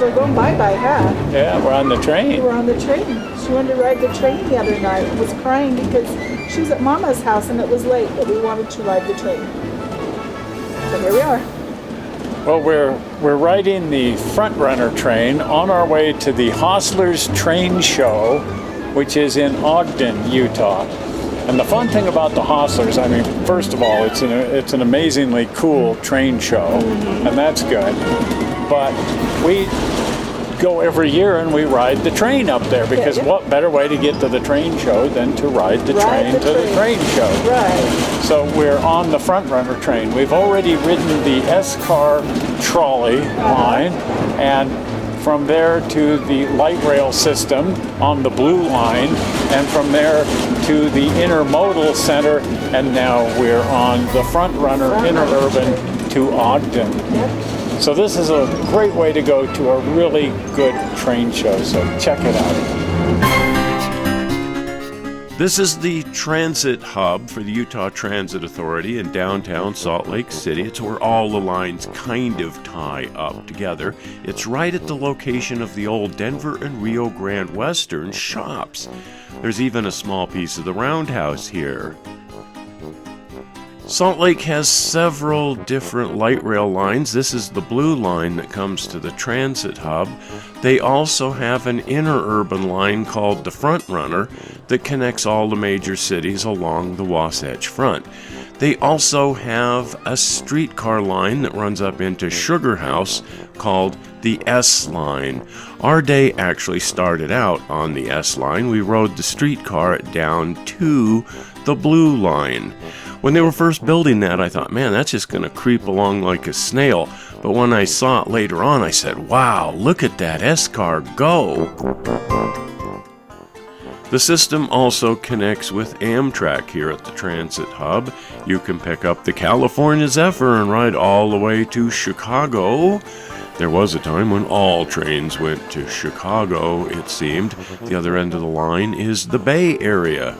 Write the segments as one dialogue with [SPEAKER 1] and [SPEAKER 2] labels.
[SPEAKER 1] we're going bye-bye, huh?
[SPEAKER 2] Yeah, we're on the train.
[SPEAKER 1] We're on the train. She wanted to ride the train the other night and was crying because she was at Mama's house and it was late, but we wanted to ride the train. So here we are.
[SPEAKER 2] Well, we're riding the front runner train on our way to the Hostlers Train Show, which is in Ogden, Utah. And the fun thing about the Hostlers, I mean, first of all, it's an amazingly cool train show, and that's good. But we go every year and we ride the train up there because what better way to get to the train show than to ride the train to the train show?
[SPEAKER 1] Right.
[SPEAKER 2] So we're on the front runner train. We've already ridden the S-car trolley line, and from there to the light rail system on the blue line, and from there to the intermodal center, and now we're on the front runner interurban to Ogden.
[SPEAKER 1] Yep.
[SPEAKER 2] So this is a great way to go to a really good train show, so check it out.
[SPEAKER 3] This is the transit hub for the Utah Transit Authority in downtown Salt Lake City. It's where all the lines kind of tie up together. It's right at the location of the old Denver and Rio Grande Western shops. There's even a small piece of the roundhouse here. Salt Lake has several different light rail lines. This is the blue line that comes to the transit hub. They also have an interurban line called the Front Runner that connects all the major cities along the Wasatch Front. They also have a streetcar line that runs up into Sugar House called the S line. Our day actually started out on the S line. We rode the streetcar down to the blue line. When they were first building that, I thought, man, that's just going to creep along like a snail. But when I saw it later on, I said, wow, look at that S-car go. The system also connects with Amtrak here at the Transit Hub. You can pick up the California Zephyr and ride all the way to Chicago. There was a time when all trains went to Chicago, it seemed. The other end of the line is the Bay Area.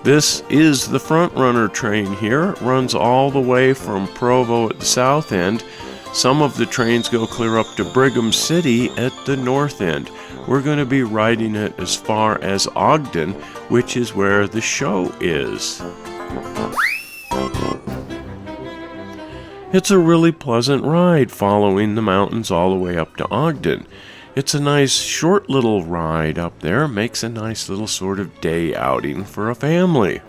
[SPEAKER 3] This is the front runner train here. It runs all the way from Provo at the south end. Some of the trains go clear up to Brigham City at the north end. We're going to be riding it as far as Ogden, which is where the show is. It's a really pleasant ride following the mountains all the way up to Ogden. It's a nice short little ride up there, makes a nice little sort of day outing for a family.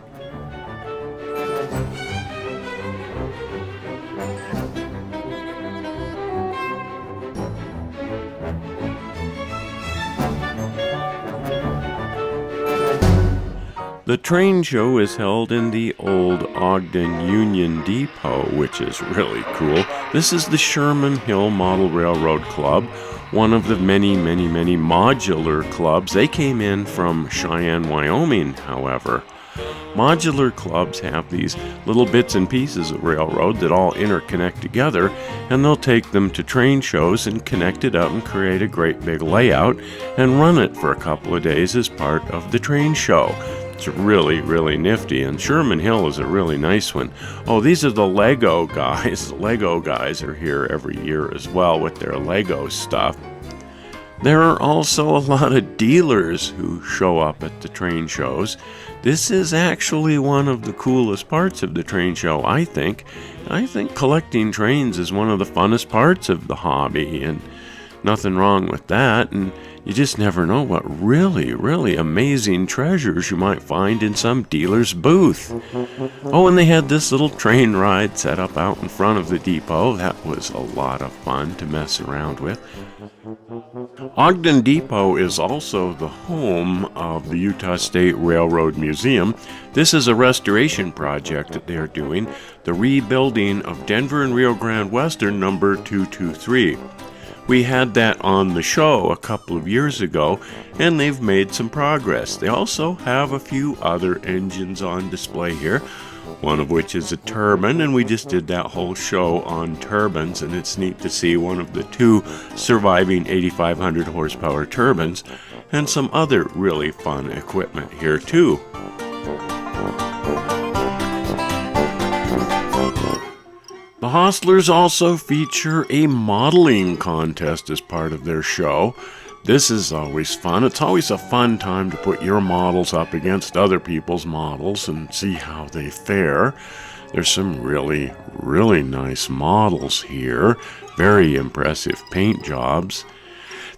[SPEAKER 3] The train show is held in the old Ogden Union Depot, which is really cool. This is the Sherman Hill Model Railroad Club, one of the many modular clubs. They came in from Cheyenne, Wyoming, however. Modular clubs have these little bits and pieces of railroad that all interconnect together, and they'll take them to train shows and connect it up and create a great big layout and run it for a couple of days as part of the train show. It's really nifty, and Sherman Hill is a really nice one. Oh, these are the Lego guys. The Lego guys are here every year as well with their Lego stuff. There are also a lot of dealers who show up at the train shows. This is actually one of the coolest parts of the train show, I think. I think collecting trains is one of the funnest parts of the hobby, and nothing wrong with that. And you just never know what really amazing treasures you might find in some dealer's booth. Oh, and they had this little train ride set up out in front of the depot. That was a lot of fun to mess around with. Ogden Depot is also the home of the Utah State Railroad Museum. This is a restoration project that they are doing, the rebuilding of Denver and Rio Grande Western number 223. We had that on the show a couple of years ago, and they've made some progress. They also have a few other engines on display here, one of which is a turbine, and we just did that whole show on turbines, and it's neat to see one of the two surviving 8,500 horsepower turbines, and some other really fun equipment here too. The Hostlers also feature a modeling contest as part of their show. This is always fun. It's always a fun time to put your models up against other people's models and see how they fare. There's some really, really nice models here. Very impressive paint jobs.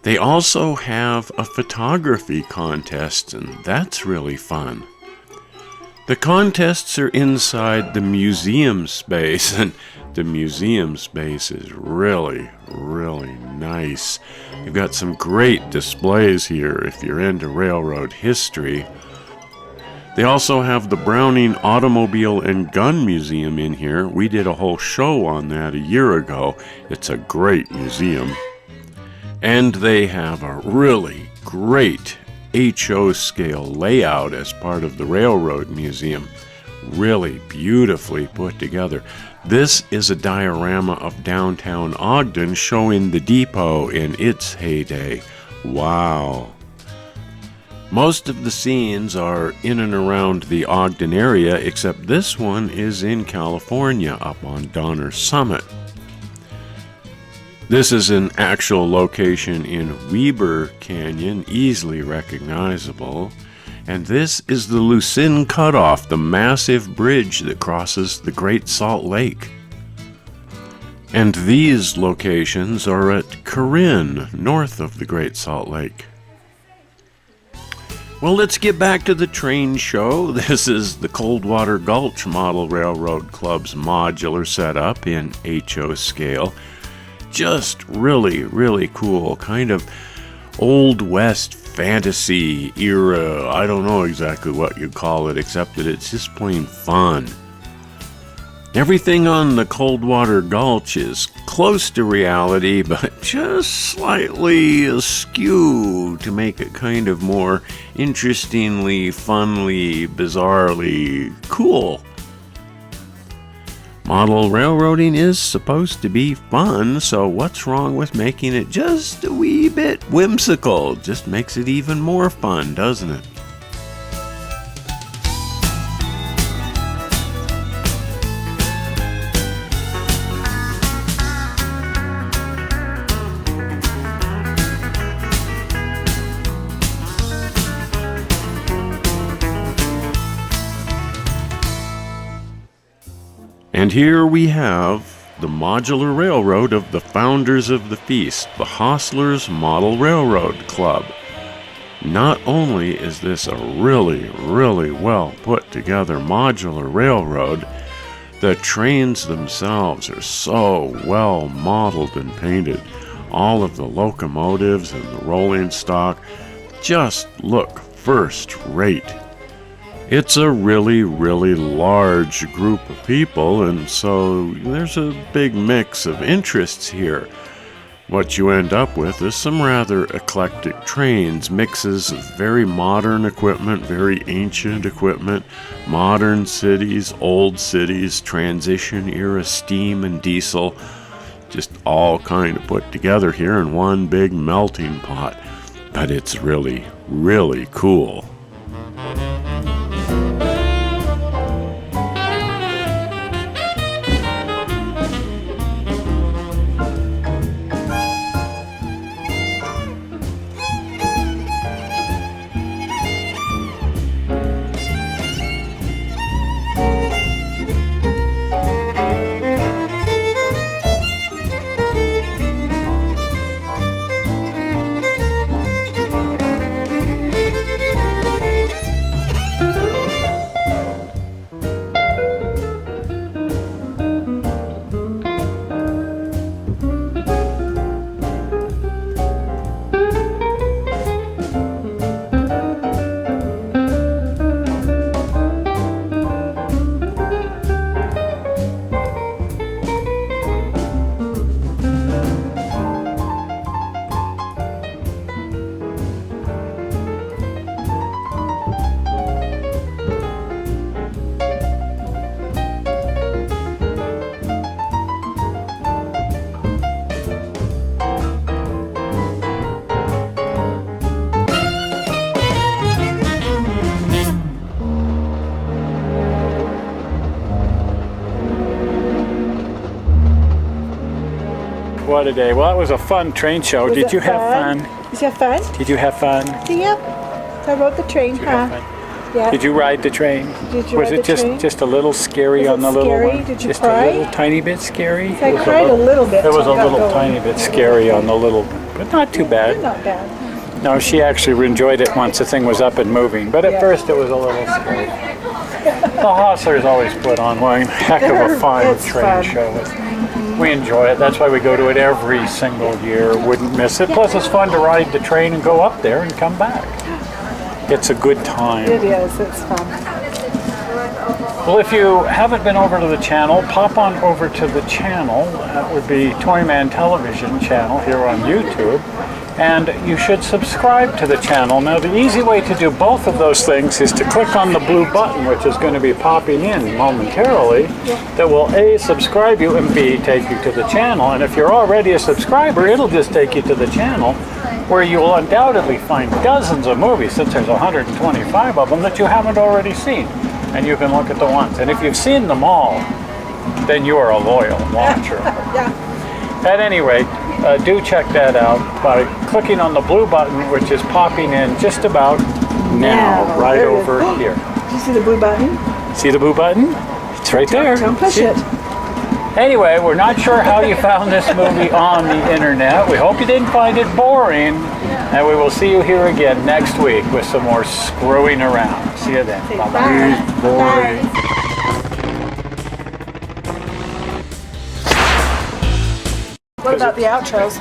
[SPEAKER 3] They also have a photography contest, and that's really fun. The contests are inside the museum space, and the museum space is really, really nice. You've got some great displays here if you're into railroad history. They also have the Browning Automobile and Gun Museum in here. We did a whole show on that a year ago. It's a great museum. And they have a really great HO scale layout as part of the Railroad Museum. Really beautifully put together. This is a diorama of downtown Ogden showing the depot in its heyday. Wow. Most of the scenes are in and around the Ogden area, except this one is in California up on Donner Summit. This is an actual location in Weber Canyon, easily recognizable. And this is the Lucin Cutoff, the massive bridge that crosses the Great Salt Lake. And these locations are at Corinne, north of the Great Salt Lake. Well, let's get back to the train show. This is the Cold Water Gulch Model Railroad Club's modular setup in HO scale. Just really, really cool. Kind of Old West fantasy era. I don't know exactly what you call it, except that it's just plain fun. Everything on the Cold Water Gulch is close to reality, but just slightly askew to make it kind of more interestingly, funly, bizarrely cool. Model railroading is supposed to be fun, so what's wrong with making it just a wee bit whimsical? Just makes it even more fun, doesn't it? And here we have the modular railroad of the founders of the feast, the Hostlers Model Railroad Club. Not only is this a really, really well put together modular railroad, the trains themselves are so well modeled and painted. All of the locomotives and the rolling stock just look first rate. It's a really, really large group of people, and so there's a big mix of interests here. What you end up with is some rather eclectic trains, mixes of very modern equipment, very ancient equipment, modern cities, old cities, transition era steam and diesel, just all kind of put together here in one big melting pot. But it's really, really cool.
[SPEAKER 2] What a day. Well, that was a fun train show.
[SPEAKER 1] Was
[SPEAKER 2] Did
[SPEAKER 1] it
[SPEAKER 2] you have fun?
[SPEAKER 1] Did you have fun?
[SPEAKER 2] Did you have fun?
[SPEAKER 1] Yep. I rode the train,
[SPEAKER 2] Did you have
[SPEAKER 1] huh?
[SPEAKER 2] fun?
[SPEAKER 1] Yeah.
[SPEAKER 2] Did you ride the train?
[SPEAKER 1] Did you
[SPEAKER 2] Was
[SPEAKER 1] ride
[SPEAKER 2] it
[SPEAKER 1] the train?
[SPEAKER 2] just a little scary
[SPEAKER 1] Was
[SPEAKER 2] on
[SPEAKER 1] it
[SPEAKER 2] the little
[SPEAKER 1] scary?
[SPEAKER 2] one?
[SPEAKER 1] Did you
[SPEAKER 2] just
[SPEAKER 1] cry?
[SPEAKER 2] a little tiny bit scary?
[SPEAKER 1] I cried a little bit.
[SPEAKER 2] It was
[SPEAKER 1] till
[SPEAKER 2] a
[SPEAKER 1] I got
[SPEAKER 2] little
[SPEAKER 1] going.
[SPEAKER 2] tiny bit scary on the little, but not too bad.
[SPEAKER 1] Not bad.
[SPEAKER 2] No, she actually enjoyed it once the thing was up and moving, but at
[SPEAKER 1] Yeah.
[SPEAKER 2] first it was a little scary. The Hostlers always put on one heck of a fun
[SPEAKER 1] It's
[SPEAKER 2] train
[SPEAKER 1] fun.
[SPEAKER 2] show. We enjoy it. That's why we go to it every single year. Wouldn't miss it. Plus, it's fun to ride the train and go up there and come back. It's a good time.
[SPEAKER 1] It is. It's fun.
[SPEAKER 2] Well, if you haven't been over to the channel, pop on over to the channel. That would be Toyman Television channel here on YouTube. And you should subscribe to the channel. Now, the easy way to do both of those things is to click on the blue button, which is going to be popping in momentarily, that will A, subscribe you, and B, take you to the channel. And if you're already a subscriber, it'll just take you to the channel, where you will undoubtedly find dozens of movies, since there's 125 of them, that you haven't already seen. And you can look at the ones. And if you've seen them all, then you are a loyal watcher.
[SPEAKER 1] Yeah.
[SPEAKER 2] At any rate, do check that out by clicking on the blue button, which is popping in just about now, right
[SPEAKER 1] there it is.
[SPEAKER 2] over here.
[SPEAKER 1] Did you see the blue button?
[SPEAKER 2] See the blue button? It's right there.
[SPEAKER 1] Don't push
[SPEAKER 2] See
[SPEAKER 1] it.
[SPEAKER 2] Anyway, we're not sure how you found this movie on the internet. We hope you didn't find it boring, and we will see you here again next week with some more screwing around. See you then. Bye-bye.
[SPEAKER 1] Bye. What about the outros?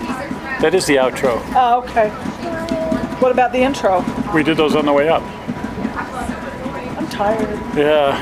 [SPEAKER 2] That is the outro.
[SPEAKER 1] Oh, okay. What about the intro?
[SPEAKER 2] We did those on the way up.
[SPEAKER 1] I'm tired.
[SPEAKER 2] Yeah.